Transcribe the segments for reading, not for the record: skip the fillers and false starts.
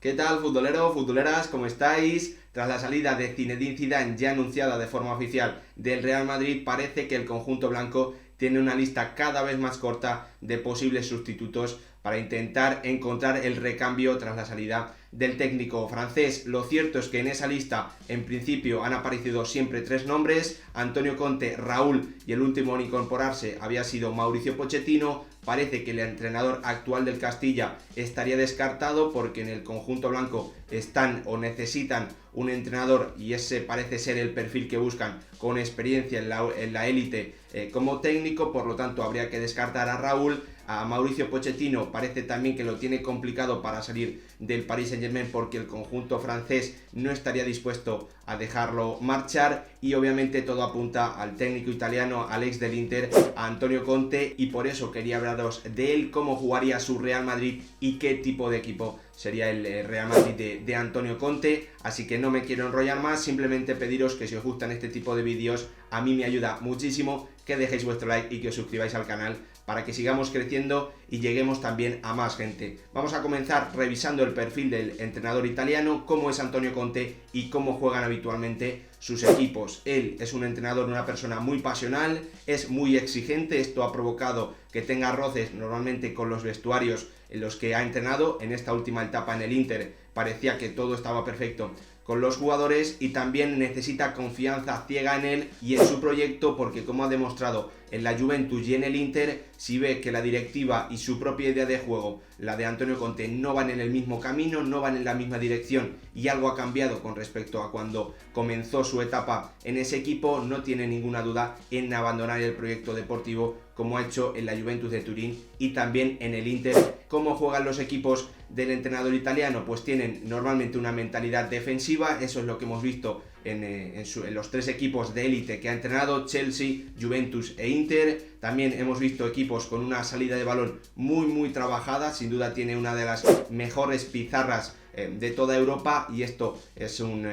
¿Qué tal, futboleros, futboleras? ¿Cómo estáis? Tras la salida de Zinedine Zidane, ya anunciada de forma oficial, del Real Madrid, parece que el conjunto blanco tiene una lista cada vez más corta de posibles sustitutos para intentar encontrar el recambio tras la salida del técnico francés. Lo cierto es que en esa lista, en principio, han aparecido siempre tres nombres: Antonio Conte, Raúl, y el último en incorporarse había sido Mauricio Pochettino. Parece que el entrenador actual del Castilla estaría descartado porque en el conjunto blanco están o necesitan un entrenador, y ese parece ser el perfil que buscan, con experiencia en la élite como técnico. Por lo tanto, habría que descartar a Raúl. A Mauricio Pochettino parece también que lo tiene complicado para salir del Paris Saint-Germain porque el conjunto francés no estaría dispuesto a dejarlo marchar, y obviamente todo apunta al técnico italiano, al ex del Inter, a Antonio Conte, y por eso quería hablaros de él, cómo jugaría su Real Madrid y qué tipo de equipo sería el Real Madrid de Antonio Conte. Así que no me quiero enrollar más, simplemente pediros que si os gustan este tipo de vídeos, a mí me ayuda muchísimo que dejéis vuestro like y que os suscribáis al canal para que sigamos creciendo y lleguemos también a más gente. Vamos a comenzar revisando el perfil del entrenador italiano, cómo es Antonio Conte y cómo juegan habitualmente sus equipos. Él es un entrenador, una persona muy pasional, es muy exigente. Esto ha provocado que tenga roces normalmente con los vestuarios en los que ha entrenado. En esta última etapa en el Inter parecía que todo estaba perfecto con los jugadores, y también necesita confianza ciega en él y en su proyecto, porque como ha demostrado en la Juventus y en el Inter, si ve que la directiva y su propia idea de juego, la de Antonio Conte, no van en el mismo camino, no van en la misma dirección, y algo ha cambiado con respecto a cuando comenzó su etapa en ese equipo, no tiene ninguna duda en abandonar el proyecto deportivo, como ha hecho en la Juventus de Turín y también en el Inter. ¿Cómo juegan los equipos del entrenador italiano? Pues tienen normalmente una mentalidad defensiva. Eso es lo que hemos visto en los tres equipos de élite que ha entrenado: Chelsea, Juventus e Inter. También hemos visto equipos con una salida de balón muy trabajada. Sin duda tiene una de las mejores pizarras de toda Europa, y esto es un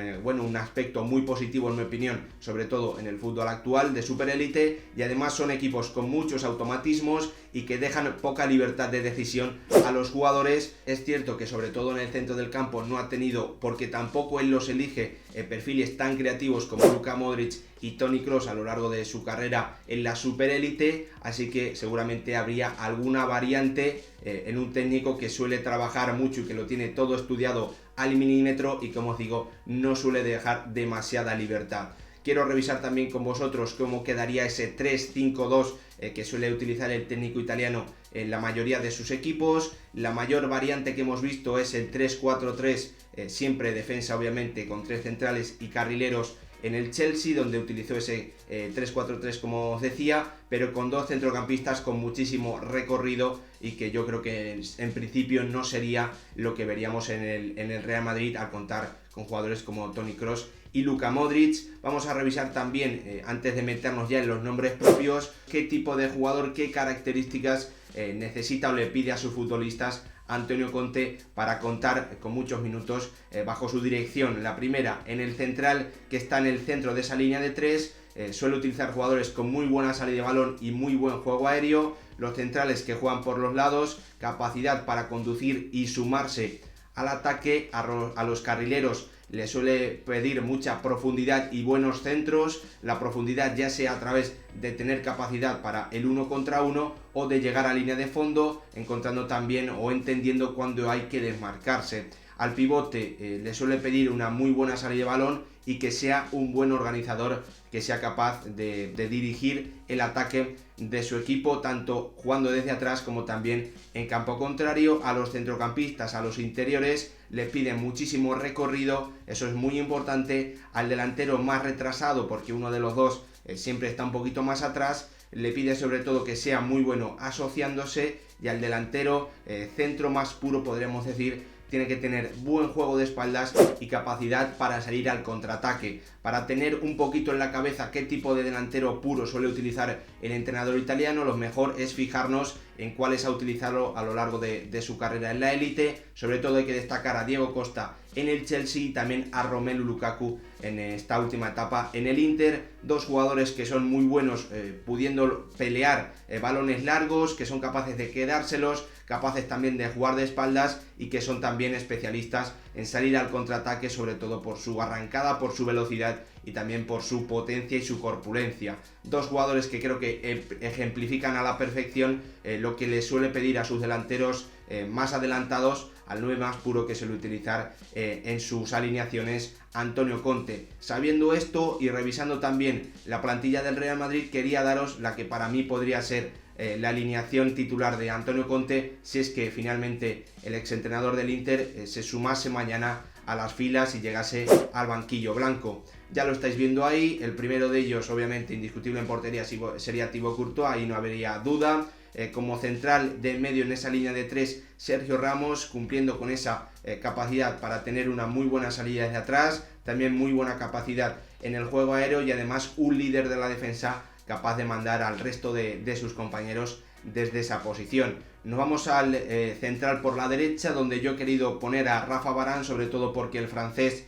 aspecto muy positivo, en mi opinión, sobre todo en el fútbol actual de superélite. Y además son equipos con muchos automatismos y que dejan poca libertad de decisión a los jugadores. Es cierto que sobre todo en el centro del campo no ha tenido, porque tampoco él los elige, perfiles tan creativos como Luka Modric y Toni Kroos a lo largo de su carrera en la superélite, así que seguramente habría alguna variante en un técnico que suele trabajar mucho y que lo tiene todo estudiado al milímetro, y como os digo, no suele dejar demasiada libertad. Quiero revisar también con vosotros cómo quedaría ese 3-5-2 que suele utilizar el técnico italiano en la mayoría de sus equipos. La mayor variante que hemos visto es el 3-4-3, siempre defensa obviamente con tres centrales y carrileros en el Chelsea, donde utilizó ese 3-4-3 como os decía, pero con dos centrocampistas con muchísimo recorrido, y que yo creo que en principio no sería lo que veríamos en el Real Madrid, al contar con jugadores como Toni Kroos y Luka Modric. Vamos a revisar también, antes de meternos ya en los nombres propios, qué tipo de jugador, qué características necesita o le pide a sus futbolistas Antonio Conte para contar con muchos minutos bajo su dirección. La primera, en el central, que está en el centro de esa línea de tres, suele utilizar jugadores con muy buena salida de balón y muy buen juego aéreo. Los centrales que juegan por los lados, capacidad para conducir y sumarse al ataque. A los carrileros le suele pedir mucha profundidad y buenos centros. La profundidad ya sea a través de tener capacidad para el 1 contra 1 o de llegar a línea de fondo, encontrando también o entendiendo cuándo hay que desmarcarse. Al pivote le suele pedir una muy buena salida de balón y que sea un buen organizador, que sea capaz de dirigir el ataque de su equipo, tanto jugando desde atrás como también en campo contrario. A los centrocampistas, a los interiores, le piden muchísimo recorrido, eso es muy importante. Al delantero más retrasado, porque uno de los dos siempre está un poquito más atrás, le pide sobre todo que sea muy bueno asociándose. Y al delantero centro más puro, podríamos decir, tiene que tener buen juego de espaldas y capacidad para salir al contraataque. Para tener un poquito en la cabeza qué tipo de delantero puro suele utilizar el entrenador italiano, lo mejor es fijarnos en cuáles ha utilizado a lo largo de su carrera en la élite. Sobre todo hay que destacar a Diego Costa en el Chelsea y también a Romelu Lukaku en esta última etapa en el Inter. Dos jugadores que son muy buenos pudiendo pelear balones largos, que son capaces de quedárselos, capaces también de jugar de espaldas y que son también especialistas en salir al contraataque, sobre todo por su arrancada, por su velocidad y también por su potencia y su corpulencia. Dos jugadores que creo que ejemplifican a la perfección lo que les suele pedir a sus delanteros más adelantados, al 9 más puro que suele utilizar en sus alineaciones Antonio Conte. Sabiendo esto y revisando también la plantilla del Real Madrid, quería daros la que para mí podría ser la alineación titular de Antonio Conte, si es que finalmente el exentrenador del Inter se sumase mañana a las filas y llegase al banquillo blanco. Ya lo estáis viendo ahí, el primero de ellos, obviamente indiscutible en portería, sería Thibaut Courtois, ahí no habría duda. Como central de medio en esa línea de 3, Sergio Ramos, cumpliendo con esa capacidad para tener una muy buena salida desde atrás, también muy buena capacidad en el juego aéreo y además un líder de la defensa capaz de mandar al resto de sus compañeros desde esa posición. Nos vamos al central por la derecha, donde yo he querido poner a Rafa Varane, sobre todo porque el francés,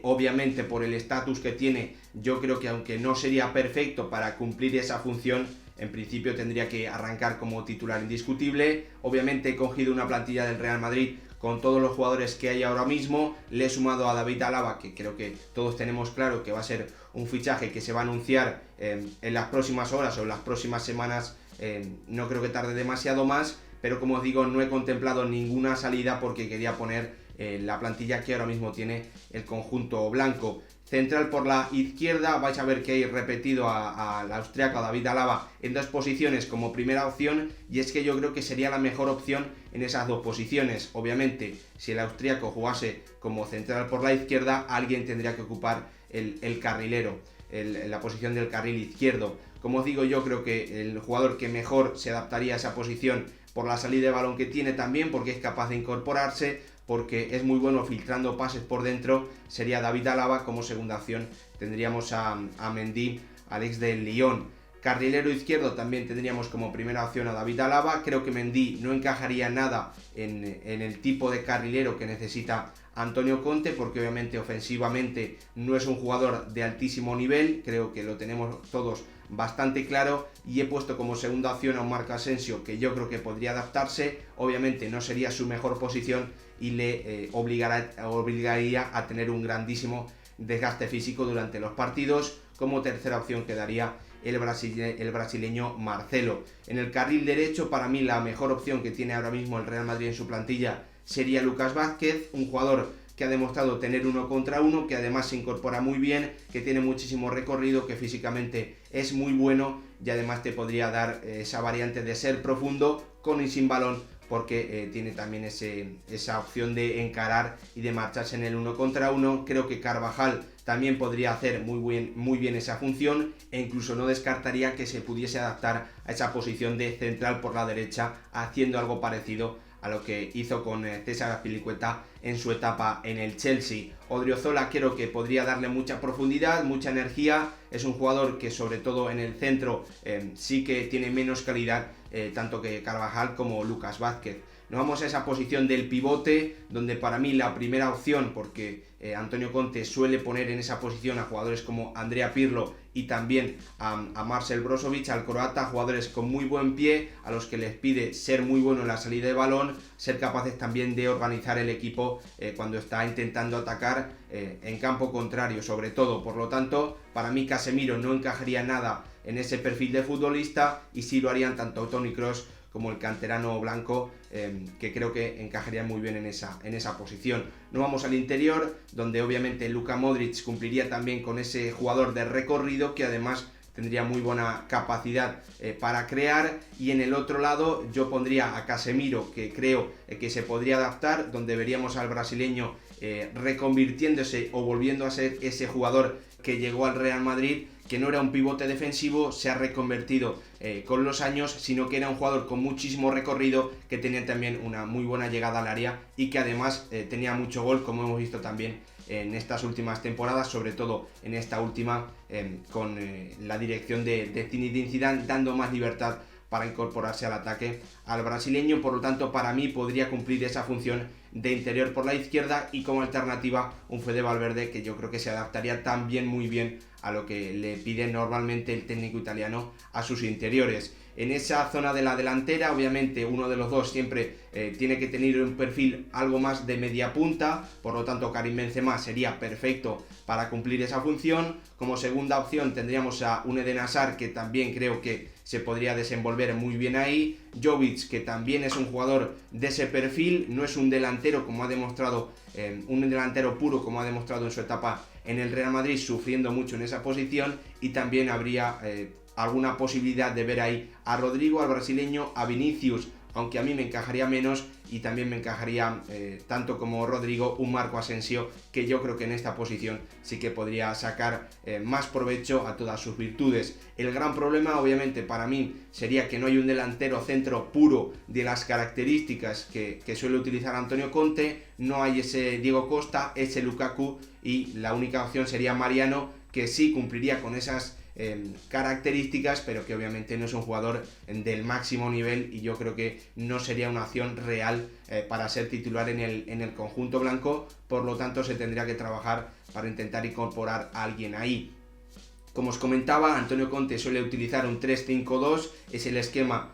obviamente por el estatus que tiene, yo creo que aunque no sería perfecto para cumplir esa función, en principio tendría que arrancar como titular indiscutible. Obviamente he cogido una plantilla del Real Madrid con todos los jugadores que hay ahora mismo, le he sumado a David Alaba, que creo que todos tenemos claro que va a ser un fichaje que se va a anunciar en las próximas horas o en las próximas semanas, no creo que tarde demasiado más, pero como os digo, no he contemplado ninguna salida porque quería poner la plantilla que ahora mismo tiene el conjunto blanco. Central por la izquierda, vais a ver que he repetido al austriaco David Alaba en dos posiciones como primera opción, y es que yo creo que sería la mejor opción en esas dos posiciones. Obviamente, si el austriaco jugase como central por la izquierda, alguien tendría que ocupar el carrilero, la posición del carril izquierdo. Como os digo, yo creo que el jugador que mejor se adaptaría a esa posición por la salida de balón que tiene también, porque es capaz de incorporarse, porque es muy bueno filtrando pases por dentro, sería David Alaba. Como segunda opción tendríamos a Mendy, al ex del Lyon. Carrilero izquierdo también tendríamos como primera opción a David Alaba. Creo que Mendy no encajaría nada en el tipo de carrilero que necesita Antonio Conte, porque obviamente ofensivamente no es un jugador de altísimo nivel, creo que lo tenemos todos bastante claro, y he puesto como segunda opción a un Marco Asensio que yo creo que podría adaptarse. Obviamente no sería su mejor posición y le obligaría a tener un grandísimo desgaste físico durante los partidos. Como tercera opción quedaría el brasileño Marcelo. En el carril derecho, para mí la mejor opción que tiene ahora mismo el Real Madrid en su plantilla sería Lucas Vázquez, un jugador que ha demostrado tener 1 contra 1, que además se incorpora muy bien, que tiene muchísimo recorrido, que físicamente es muy bueno y además te podría dar esa variante de ser profundo con y sin balón, porque tiene también esa opción de encarar y de marcharse en el 1 contra 1. Creo que Carvajal también podría hacer muy bien esa función, e incluso no descartaría que se pudiese adaptar a esa posición de central por la derecha, haciendo algo parecido a lo que hizo con César Azpilicueta en su etapa en el Chelsea. Odriozola creo que podría darle mucha profundidad, mucha energía. Es un jugador que sobre todo en el centro sí que tiene menos calidad, tanto que Carvajal como Lucas Vázquez. Nos vamos a esa posición del pivote, donde para mí la primera opción, porque Antonio Conte suele poner en esa posición a jugadores como Andrea Pirlo y también a Marcel Brozovic, al croata, jugadores con muy buen pie, a los que les pide ser muy bueno en la salida de balón, ser capaces también de organizar el equipo cuando está intentando atacar en campo contrario, sobre todo. Por lo tanto, para mí Casemiro no encajaría nada en ese perfil de futbolista, y sí lo harían tanto Toni Kroos como el canterano blanco, que creo que encajaría muy bien en esa posición. Nos vamos al interior, donde obviamente Luka Modric cumpliría también con ese jugador de recorrido, que además tendría muy buena capacidad para crear, y en el otro lado yo pondría a Casemiro, que creo que se podría adaptar, donde veríamos al brasileño reconvirtiéndose o volviendo a ser ese jugador que llegó al Real Madrid, que no era un pivote defensivo, se ha reconvertido con los años, sino que era un jugador con muchísimo recorrido, que tenía también una muy buena llegada al área y que además tenía mucho gol, como hemos visto también en estas últimas temporadas, sobre todo en esta última, con la dirección de Zinedine Zidane, dando más libertad para incorporarse al ataque al brasileño. Por lo tanto, para mí podría cumplir esa función de interior por la izquierda, y como alternativa un Fede Valverde que yo creo que se adaptaría también muy bien a lo que le pide normalmente el técnico italiano a sus interiores. En esa zona de la delantera, obviamente uno de los dos siempre tiene que tener un perfil algo más de media punta, por lo tanto Karim Benzema sería perfecto para cumplir esa función. Como segunda opción tendríamos a un Eden Hazard, que también creo que se podría desenvolver muy bien ahí. Jovic, que también es un jugador de ese perfil, no es un delantero como ha demostrado, un delantero puro como ha demostrado en su etapa en el Real Madrid, sufriendo mucho en esa posición. Y también habría alguna posibilidad de ver ahí a Rodrigo, al brasileño, a Vinicius, aunque a mí me encajaría menos, y también me encajaría tanto como Rodrigo un Marco Asensio, que yo creo que en esta posición sí que podría sacar más provecho a todas sus virtudes. El gran problema obviamente para mí sería que no hay un delantero centro puro de las características que suele utilizar Antonio Conte, no hay ese Diego Costa, ese Lukaku, y la única opción sería Mariano, que sí cumpliría con esas características, pero que obviamente no es un jugador del máximo nivel, y yo creo que no sería una opción real para ser titular en el conjunto blanco. Por lo tanto se tendría que trabajar para intentar incorporar a alguien ahí. Como os comentaba, Antonio Conte suele utilizar un 3-5-2, es el esquema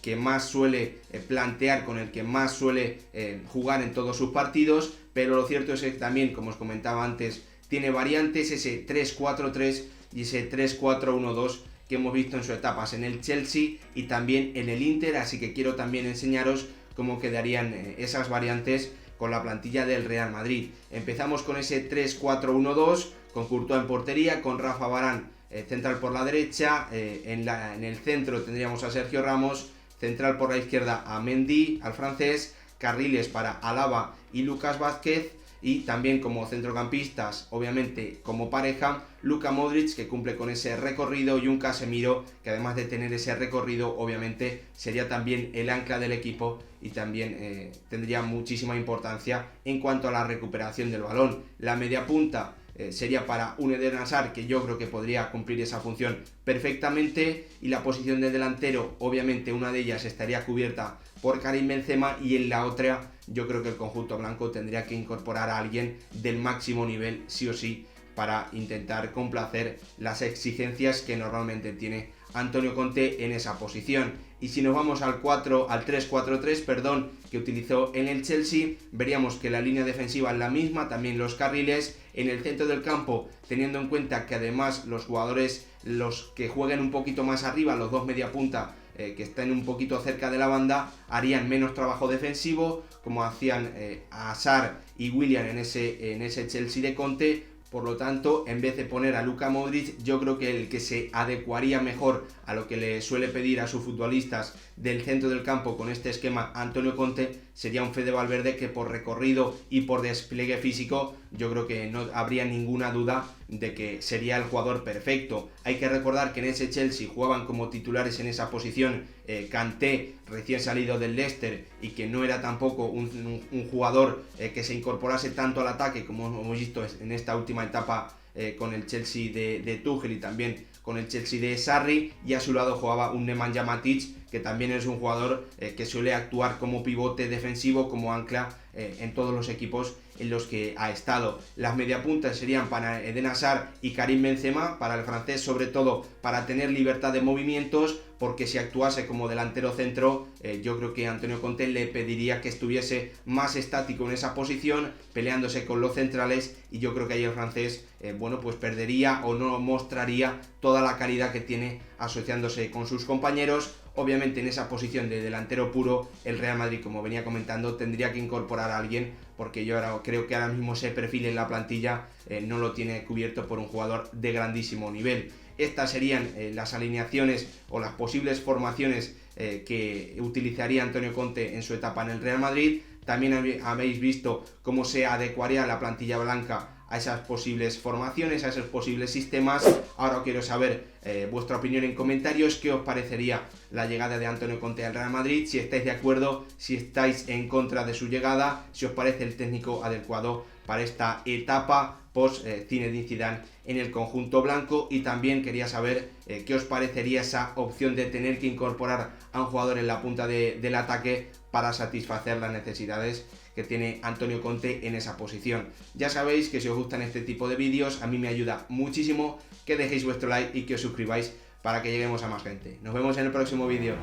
que más suele plantear, con el que más suele jugar en todos sus partidos, pero lo cierto es que también, como os comentaba antes, tiene variantes, ese 3-4-3 y ese 3-4-1-2 que hemos visto en sus etapas en el Chelsea y también en el Inter, así que quiero también enseñaros cómo quedarían esas variantes con la plantilla del Real Madrid. Empezamos con ese 3-4-1-2, con Courtois en portería, con Rafa Varane central por la derecha, en el centro tendríamos a Sergio Ramos, central por la izquierda a Mendy, al francés, carriles para Alaba y Lucas Vázquez, y también como centrocampistas, obviamente como pareja, Luka Modric, que cumple con ese recorrido, y un Casemiro que además de tener ese recorrido obviamente sería también el ancla del equipo y también tendría muchísima importancia en cuanto a la recuperación del balón. La media punta sería para un Eden Hazard, que yo creo que podría cumplir esa función perfectamente, y la posición de delantero obviamente una de ellas estaría cubierta por Karim Benzema, y en la otra yo creo que el conjunto blanco tendría que incorporar a alguien del máximo nivel sí o sí para intentar complacer las exigencias que normalmente tiene Antonio Conte en esa posición. Y si nos vamos al 3-4-3, que utilizó en el Chelsea, veríamos que la línea defensiva es la misma, también los carriles. En el centro del campo, teniendo en cuenta que además los jugadores, los que jueguen un poquito más arriba, los dos media punta, que estén un poquito cerca de la banda, harían menos trabajo defensivo, como hacían Hazard y Willian en ese Chelsea de Conte. Por lo tanto, en vez de poner a Luka Modric, yo creo que el que se adecuaría mejor a lo que le suele pedir a sus futbolistas del centro del campo con este esquema Antonio Conte sería un Fede Valverde, que por recorrido y por despliegue físico yo creo que no habría ninguna duda de que sería el jugador perfecto. Hay que recordar que en ese Chelsea jugaban como titulares en esa posición Kanté, recién salido del Leicester, y que no era tampoco un jugador que se incorporase tanto al ataque como hemos visto en esta última etapa con el Chelsea de Tuchel y también con el Chelsea de Sarri, y a su lado jugaba un Nemanja Matic, que también es un jugador que suele actuar como pivote defensivo, como ancla en todos los equipos en los que ha estado. Las mediapuntas serían para Eden Hazard y Karim Benzema, para el francés sobre todo para tener libertad de movimientos, porque si actuase como delantero centro, yo creo que Antonio Conte le pediría que estuviese más estático en esa posición, peleándose con los centrales, y yo creo que ahí el francés pues perdería o no mostraría toda la calidad que tiene asociándose con sus compañeros. Obviamente en esa posición de delantero puro, el Real Madrid, como venía comentando, tendría que incorporar a alguien, porque yo creo que ahora mismo ese perfil en la plantilla no lo tiene cubierto por un jugador de grandísimo nivel. Estas serían las alineaciones o las posibles formaciones que utilizaría Antonio Conte en su etapa en el Real Madrid. También habéis visto cómo se adecuaría la plantilla blanca a esas posibles formaciones, a esos posibles sistemas. Ahora quiero saber vuestra opinión en comentarios, qué os parecería la llegada de Antonio Conte al Real Madrid, si estáis de acuerdo, si estáis en contra de su llegada, si os parece el técnico adecuado para esta etapa post Zinedine Zidane en el conjunto blanco. Y también quería saber qué os parecería esa opción de tener que incorporar a un jugador en la punta del ataque para satisfacer las necesidades que tiene Antonio Conte en esa posición. Ya sabéis que si os gustan este tipo de vídeos, a mí me ayuda muchísimo que dejéis vuestro like y que os suscribáis para que lleguemos a más gente. Nos vemos en el próximo vídeo.